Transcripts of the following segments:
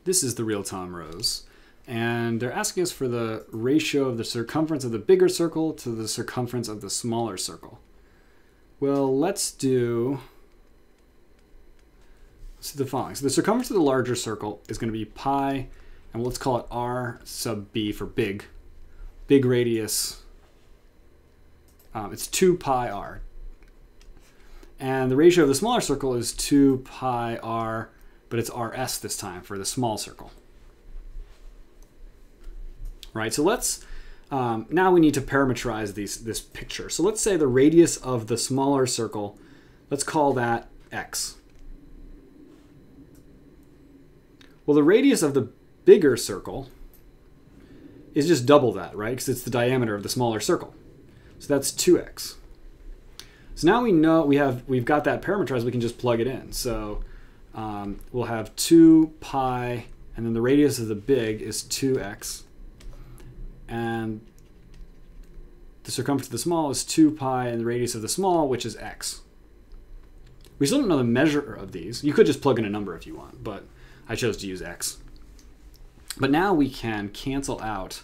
This is the real-time rows. And they're asking us for the ratio of the circumference of the bigger circle to the circumference of the smaller circle. Well, let's do the following. So the circumference of the larger circle is going to be pi, and let's call it r sub b for big. Big radius, it's 2 pi r. And the ratio of the smaller circle is 2 pi r, but it's rs this time for the small circle. Right, so let's, now we need to parameterize this picture. So let's say the radius of the smaller circle, let's call that x. Well, the radius of the bigger circle is just double that, right? Because it's the diameter of the smaller circle. So that's 2x. So now we know we've got that parameterized, we can just plug it in. So we'll have 2 pi, and then the radius of the big is 2x. And the circumference of the small is 2 pi, and the radius of the small, which is x. We still don't know the measure of these. You could just plug in a number if you want, but I chose to use x. But now we can cancel out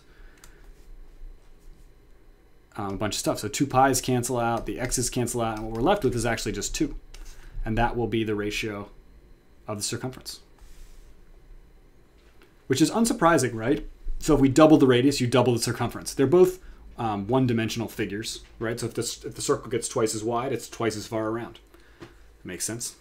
a bunch of stuff. So 2 pi's cancel out, the x's cancel out, and what we're left with is actually just 2. And that will be the ratio of the circumference. Which is unsurprising, right? So if we double the radius, you double the circumference. They're both one-dimensional figures, right? So if the circle gets twice as wide, it's twice as far around. Makes sense?